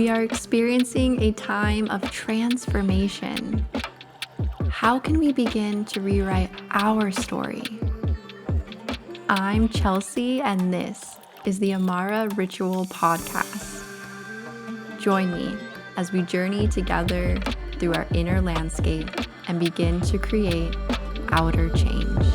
We are experiencing a time of transformation. How can we begin to rewrite our story? I'm Chelsea, and this is the Amara Ritual Podcast. Join me as we journey together through our inner landscape and begin to create outer change.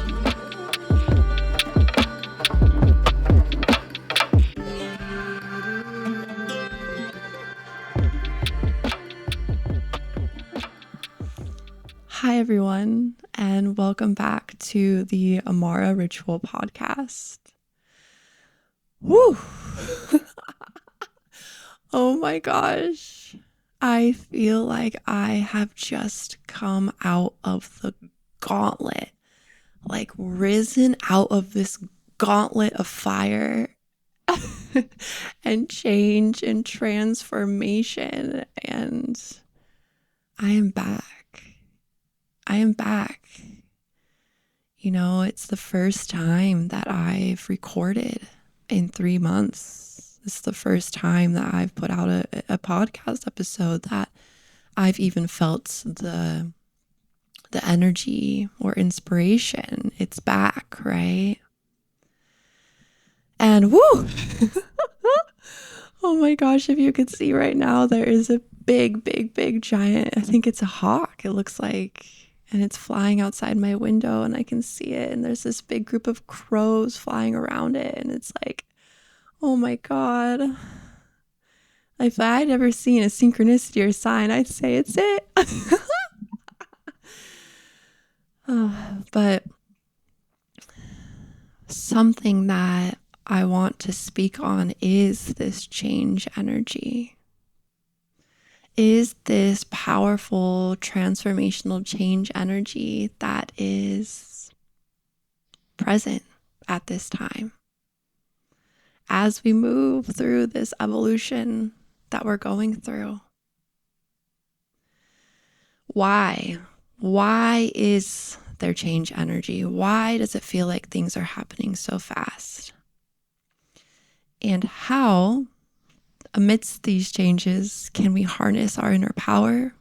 Hi, everyone, and welcome back to the Amara Ritual Podcast. Woo! Oh my gosh. I feel like I have just come out of the gauntlet, like risen out of this gauntlet of fire and change and transformation. And I am back. You know, it's the first time that I've recorded in 3 months. It's the first time that I've put out a podcast episode that I've even felt the energy or inspiration. It's back, right? And woo! Oh my gosh, if you could see right now, there is a big giant, I think it's a hawk, it looks like, and it's flying outside my window and I can see it, and there's this big group of crows flying around it, and it's like, oh my God. If I'd ever seen a synchronicity or sign, I'd say it's it. But something that I want to speak on is this change energy. Is this powerful transformational change energy that is present at this time as we move through this evolution that we're going through. Why? Why is there change energy? Why does it feel like things are happening so fast? And how, amidst these changes, can we harness our inner power?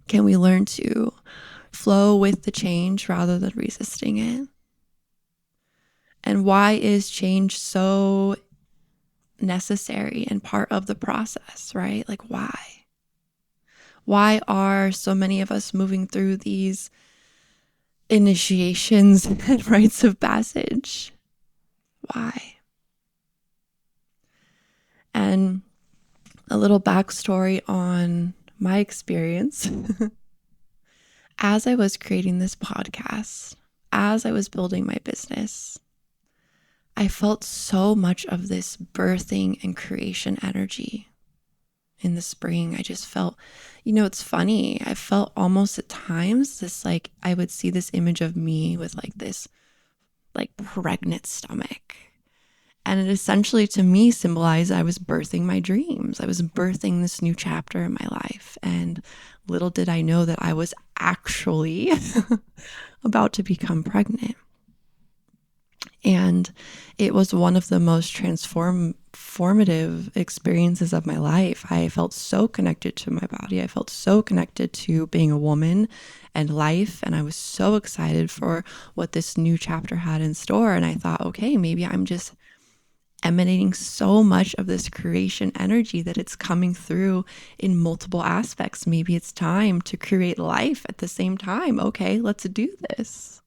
Can we learn to flow with the change rather than resisting it? And why is change so necessary and part of the process, right? Like, why? Why are so many of us moving through these initiations and rites of passage? Why? And a little backstory on my experience. As I was creating this podcast, as I was building my business, I felt so much of this birthing and creation energy in the spring. I just felt, it's funny. I felt almost at times this, like, I would see this image of me with like this, like, pregnant stomach. And it essentially, to me, symbolized I was birthing my dreams. I was birthing this new chapter in my life. And little did I know that I was actually about to become pregnant. And it was one of the most transformative experiences of my life. I felt so connected to my body. I felt so connected to being a woman and life. And I was so excited for what this new chapter had in store. And I thought, okay, maybe I'm just emanating so much of this creation energy that it's coming through in multiple aspects. Maybe it's time to create life at the same time. Okay, let's do this.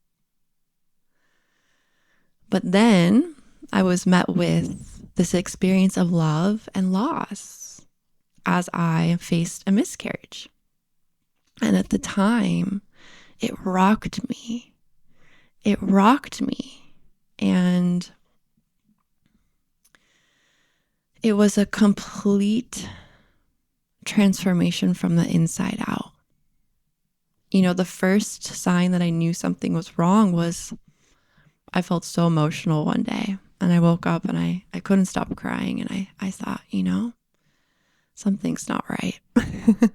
But then I was met with this experience of love and loss as I faced a miscarriage. And at the time, it rocked me. And it was a complete transformation from the inside out. The first sign that I knew something was wrong was I felt so emotional one day, and I woke up and I couldn't stop crying, and I thought, something's not right. And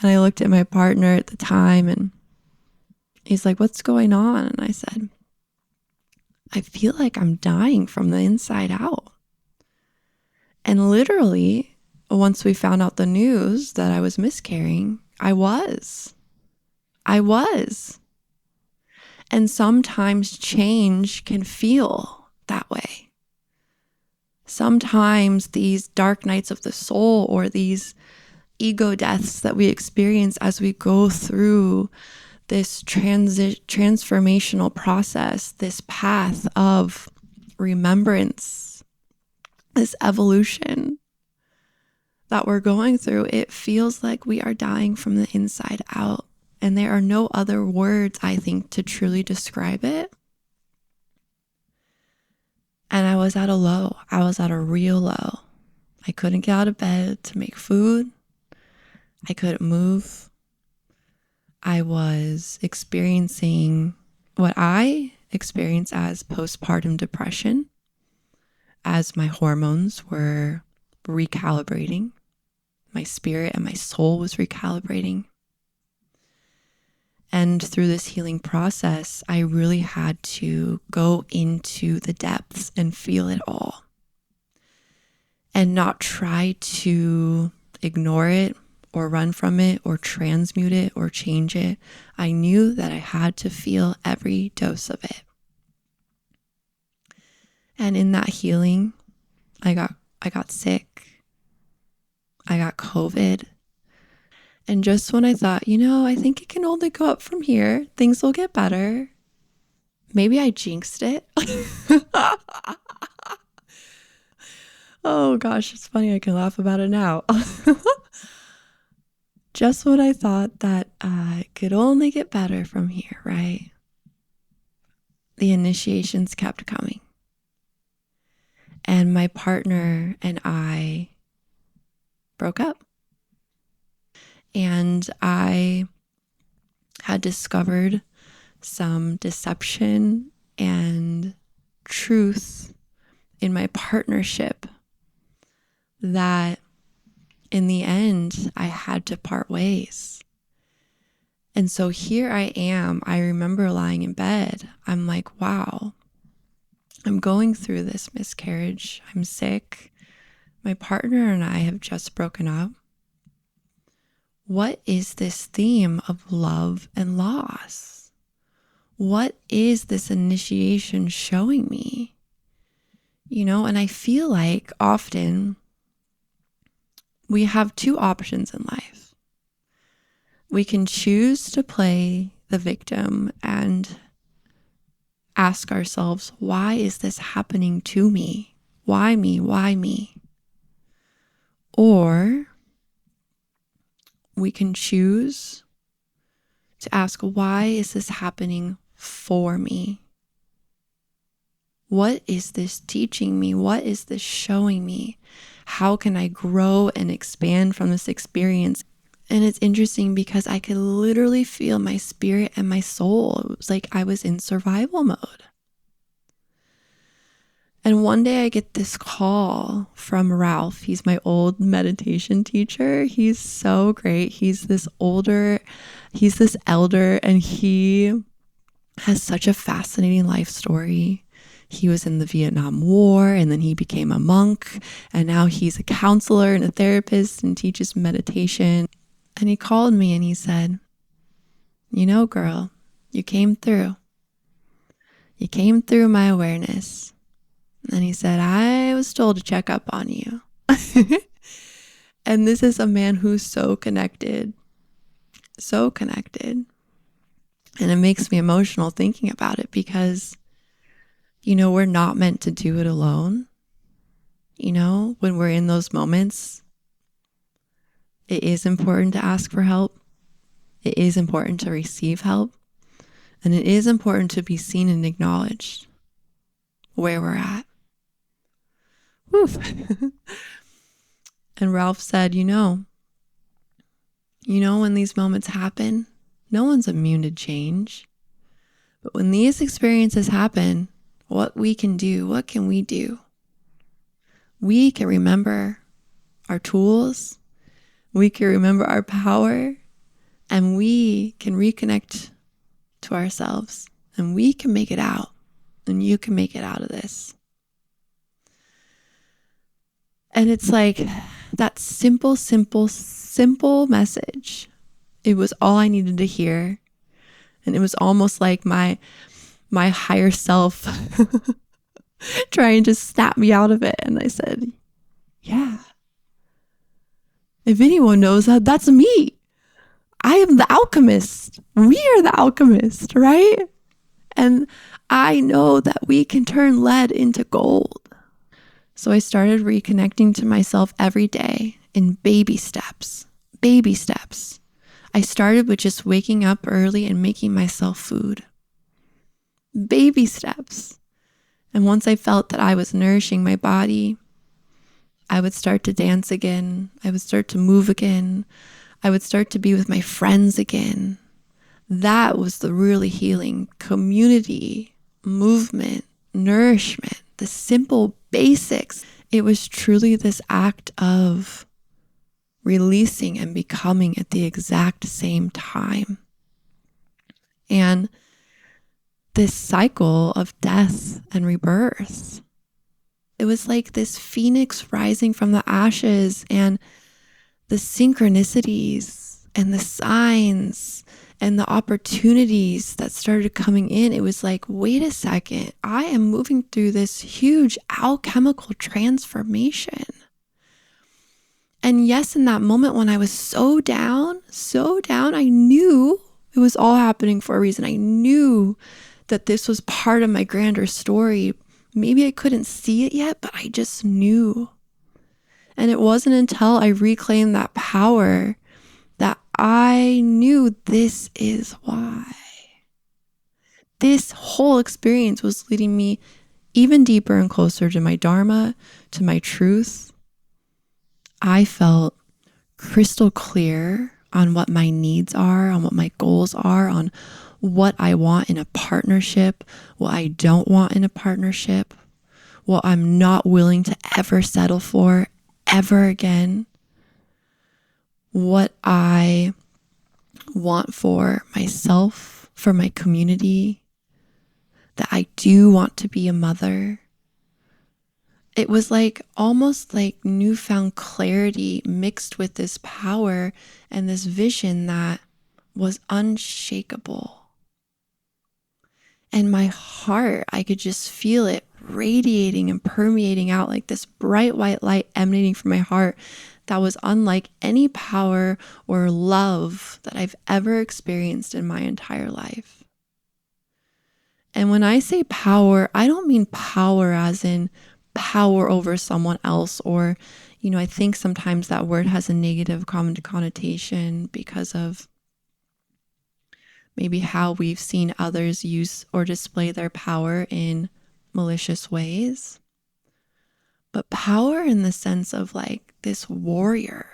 I looked at my partner at the time, and he's like, what's going on? And I said, I feel like I'm dying from the inside out. And literally, once we found out the news that I was miscarrying, I was. And sometimes change can feel that way. Sometimes these dark nights of the soul, or these ego deaths that we experience as we go through this transformational process, this path of remembrance, this evolution that we're going through, it feels like we are dying from the inside out. And there are no other words, I think, to truly describe it. And I was at a low. I was at a real low. I couldn't get out of bed to make food. I couldn't move. I was experiencing what I experience as postpartum depression, as my hormones were recalibrating. My spirit and my soul was recalibrating. And through this healing process, I really had to go into the depths and feel it all, and not try to ignore it or run from it or transmute it or change it. I knew that I had to feel every dose of it. And in that healing, I got sick. I got COVID. And just when I thought, I think it can only go up from here, things will get better. Maybe I jinxed it. Oh gosh, it's funny. I can laugh about it now. Just when I thought that it could only get better from here, right? The initiations kept coming. And my partner and I broke up. And I had discovered some deception and truth in my partnership that in the end, I had to part ways. And so here I am. I remember lying in bed. I'm like, wow, I'm going through this miscarriage. I'm sick. My partner and I have just broken up. What is this theme of love and loss? What is this initiation showing me? And I feel like often we have two options in life. We can choose to play the victim and ask ourselves, why is this happening to me? Why me? Why me? Or we can choose to ask, why is this happening for me? What is this teaching me? What is this showing me? How can I grow and expand from this experience? And it's interesting because I could literally feel my spirit and my soul. It was like I was in survival mode. And one day I get this call from Ralph. He's my old meditation teacher. He's so great. He's this elder, and he has such a fascinating life story. He was in the Vietnam War, and then he became a monk, and now he's a counselor and a therapist and teaches meditation. And he called me and he said, girl, you came through. You came through my awareness. And he said, I was told to check up on you. And this is a man who's so connected. And it makes me emotional thinking about it because, we're not meant to do it alone. When we're in those moments, it is important to ask for help. It is important to receive help. And it is important to be seen and acknowledged where we're at. Woof. And Ralph said, when these moments happen, no one's immune to change. But when these experiences happen, what we can do, what can we do? We can remember our tools. We can remember our power. And we can reconnect to ourselves. And we can make it out. And you can make it out of this. And it's like That simple message. It was all I needed to hear. And it was almost like my higher self trying to snap me out of it. And I said, yeah, if anyone knows that, that's me. I am the alchemist. We are the alchemist, right? And I know that we can turn lead into gold. So I started reconnecting to myself every day in baby steps. Baby steps. I started with just waking up early and making myself food. Baby steps. And once I felt that I was nourishing my body, I would start to dance again. I would start to move again. I would start to be with my friends again. That was the really healing. Community, movement, nourishment, the simple basics. It was truly this act of releasing and becoming at the exact same time. And this cycle of death and rebirth. It was like this phoenix rising from the ashes, and the synchronicities and the signs and the opportunities that started coming in. It was like, wait a second, I am moving through this huge alchemical transformation. And yes, in that moment when I was so down, I knew it was all happening for a reason. I knew that this was part of my grander story. Maybe I couldn't see it yet, but I just knew. And it wasn't until I reclaimed that power that I knew this is why. This whole experience was leading me even deeper and closer to my dharma, to my truth. I felt crystal clear on what my needs are, on what my goals are, on what I want in a partnership, what I don't want in a partnership, what I'm not willing to ever settle for ever again, what I want for myself, for my community, that I do want to be a mother. It was like almost like newfound clarity mixed with this power and this vision that was unshakable. And my heart, I could just feel it radiating and permeating out like this bright white light emanating from my heart that was unlike any power or love that I've ever experienced in my entire life. And when I say power, I don't mean power as in power over someone else, or, I think sometimes that word has a negative connotation because of maybe how we've seen others use or display their power in malicious ways. But power in the sense of like this warrior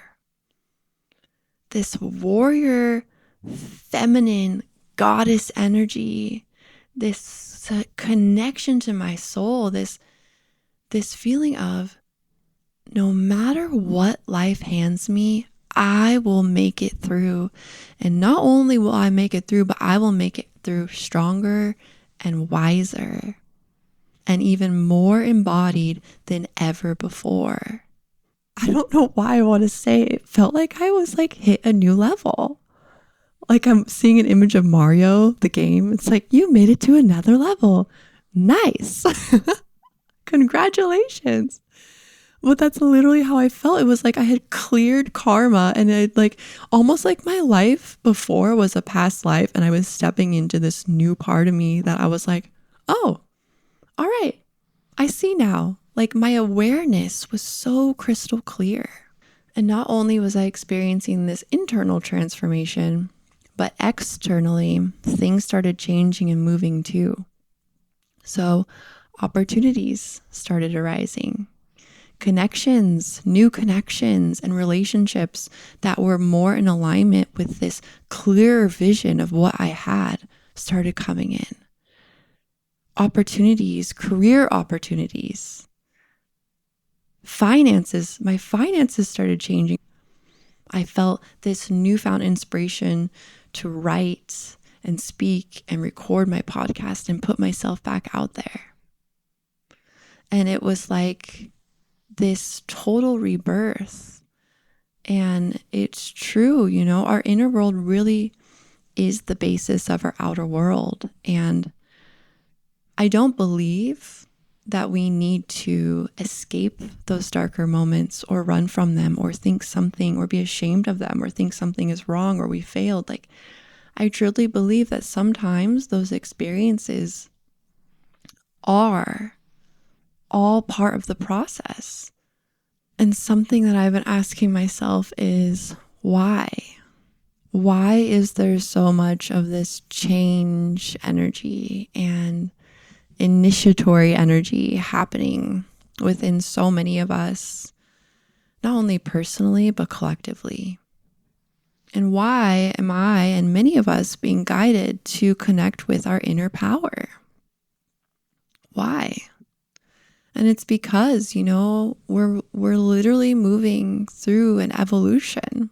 feminine goddess energy, this connection to my soul, this feeling of no matter what life hands me, I will make it through. And not only will I make it through, but I will make it through stronger and wiser and even more embodied than ever before. I don't know why I want to say it felt like I was like hit a new level. Like I'm seeing an image of Mario, the game. It's like, you made it to another level. Nice. Congratulations. But that's literally how I felt. It was like I had cleared karma, and it like almost like my life before was a past life, and I was stepping into this new part of me that I was like, oh, all right, I see now. Like my awareness was so crystal clear. And not only was I experiencing this internal transformation, but externally things started changing and moving too. So opportunities started arising. New connections and relationships that were more in alignment with this clearer vision of what I had started coming in. Opportunities, career opportunities, my finances started changing. I felt this newfound inspiration to write and speak and record my podcast and put myself back out there. And it was like this total rebirth And it's true, our inner world really is the basis of our outer world. And I don't believe that we need to escape those darker moments or run from them or think something or be ashamed of them or think something is wrong or we failed. Like, I truly believe that sometimes those experiences are all part of the process. And something that I've been asking myself is why? Why is there so much of this change energy and initiatory energy happening within so many of us, not only personally, but collectively? And why am I and many of us being guided to connect with our inner power? Why? And it's because, we're literally moving through an evolution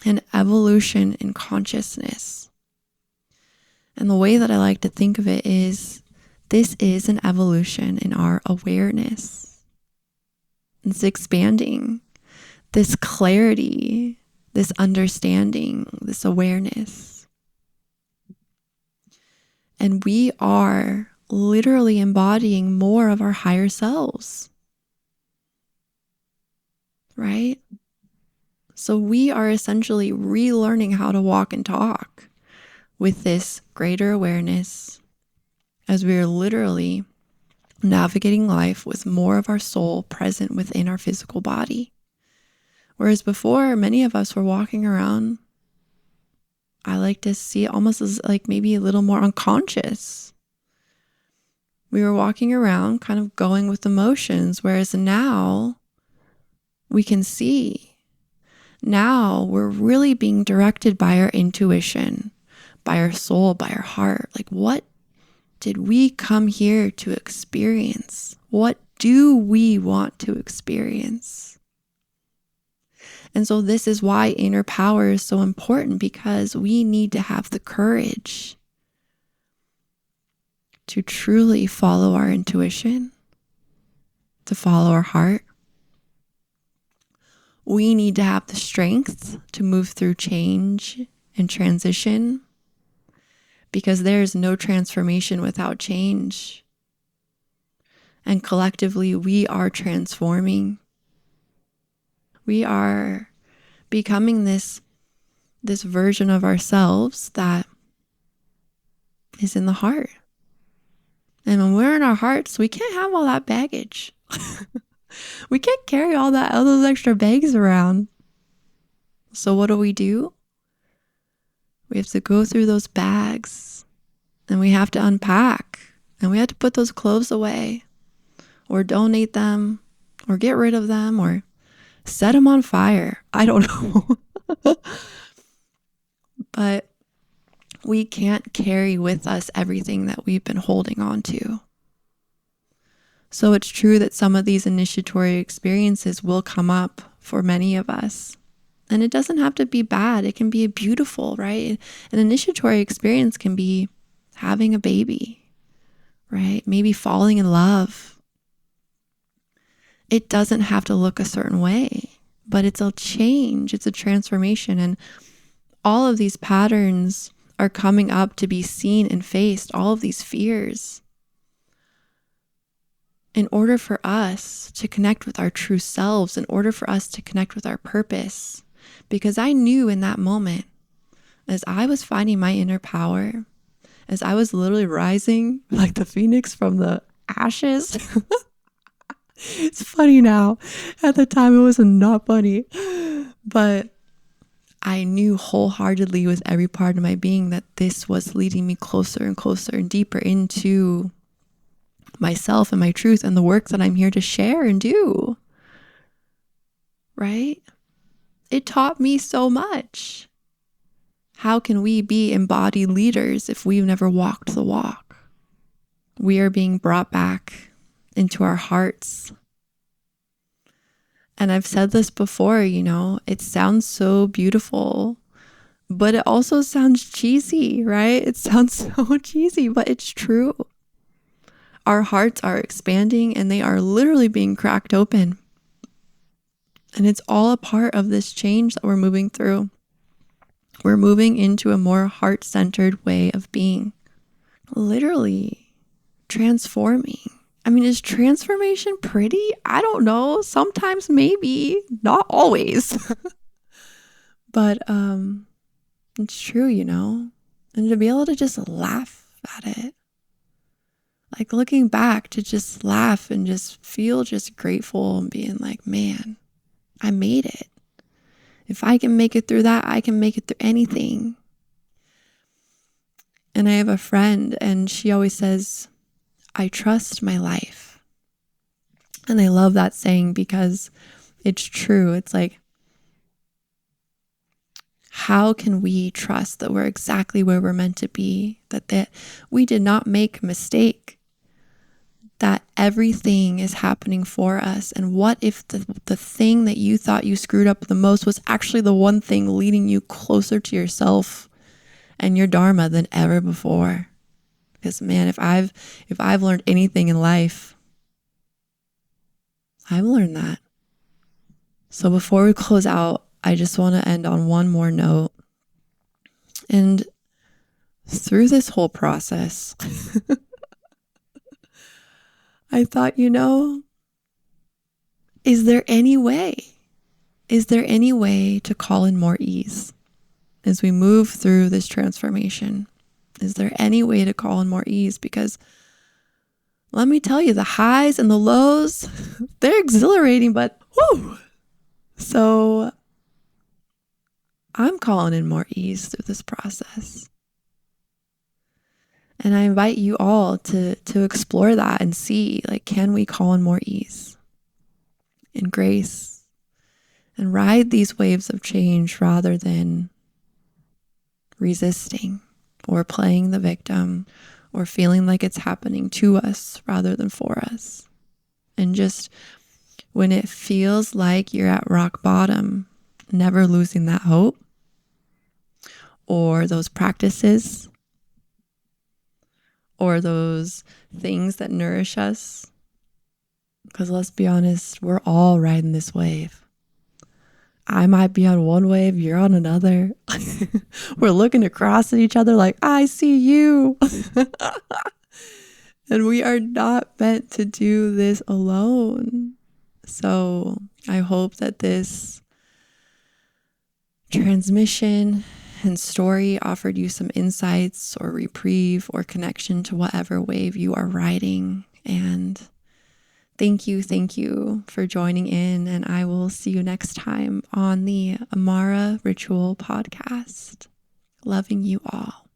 in consciousness. And the way that I like to think of it is this is an evolution in our awareness. It's expanding this clarity, this understanding, this awareness. And we are literally embodying more of our higher selves, right? So we are essentially relearning how to walk and talk with this greater awareness as we are literally navigating life with more of our soul present within our physical body. Whereas before, many of us were walking around, I like to see it almost as like maybe a little more unconscious. We were walking around kind of going with the motions, whereas now we can see. Now we're really being directed by our intuition, by our soul, by our heart. Like, what did we come here to experience? What do we want to experience? And so this is why inner power is so important, because we need to have the courage to truly follow our intuition, to follow our heart. We need to have the strength to move through change and transition, because there is no transformation without change. And collectively, we are transforming. We are becoming this version of ourselves that is in the heart. And when we're in our hearts, we can't have all that baggage. We can't carry all those extra bags around. So what do? We have to go through those bags and we have to unpack and we have to put those clothes away or donate them or get rid of them or set them on fire. I don't know. But we can't carry with us everything that we've been holding on to. So it's true that some of these initiatory experiences will come up for many of us. And it doesn't have to be bad. It can be beautiful, right? An initiatory experience can be having a baby, right? Maybe falling in love. It doesn't have to look a certain way, but it's a change. It's a transformation. And all of these patterns are coming up to be seen and faced, all of these fears, in order for us to connect with our true selves, in order for us to connect with our purpose. Because I knew in that moment, as I was finding my inner power, as I was literally rising like the phoenix from the ashes. It's funny now. At the time, it was not funny. But I knew wholeheartedly with every part of my being that this was leading me closer and closer and deeper into myself and my truth and the work that I'm here to share and do. Right? It taught me so much. How can we be embodied leaders if we've never walked the walk? We are being brought back into our hearts. And I've said this before, it sounds so beautiful, but it also sounds cheesy, right? It sounds so cheesy, but it's true. Our hearts are expanding and they are literally being cracked open. And it's all a part of this change that we're moving through. We're moving into a more heart-centered way of being. Literally transforming. I mean, is transformation pretty? I don't know. Sometimes maybe, not always. But it's true, And to be able to just laugh at it. Like looking back to just laugh and just feel just grateful and being like, man, I made it. If I can make it through that, I can make it through anything. And I have a friend and she always says, I trust my life. And I love that saying because it's true. It's like, how can we trust that we're exactly where we're meant to be? That we did not make a mistake. That everything is happening for us. And what if the thing that you thought you screwed up the most was actually the one thing leading you closer to yourself and your dharma than ever before? Because man, if I've learned anything in life, I've learned that. So before we close out, I just want to end on one more note. And through this whole process, I thought, is there any way? Is there any way to call in more ease as we move through this transformation? Is there any way to call in more ease? Because let me tell you, the highs and the lows, they're exhilarating, but whoo! So I'm calling in more ease through this process. And I invite you all to explore that and see, like, can we call in more ease and grace and ride these waves of change rather than resisting or playing the victim or feeling like it's happening to us rather than for us. And just when it feels like you're at rock bottom, never losing that hope or those practices or those things that nourish us. Because let's be honest, we're all riding this wave. I might be on one wave, you're on another. We're looking across at each other like, I see you. And we are not meant to do this alone. So I hope that this transmission and story offered you some insights or reprieve or connection to whatever wave you are riding. And thank you for joining in. And I will see you next time on the Amara Ritual Podcast. Loving you all.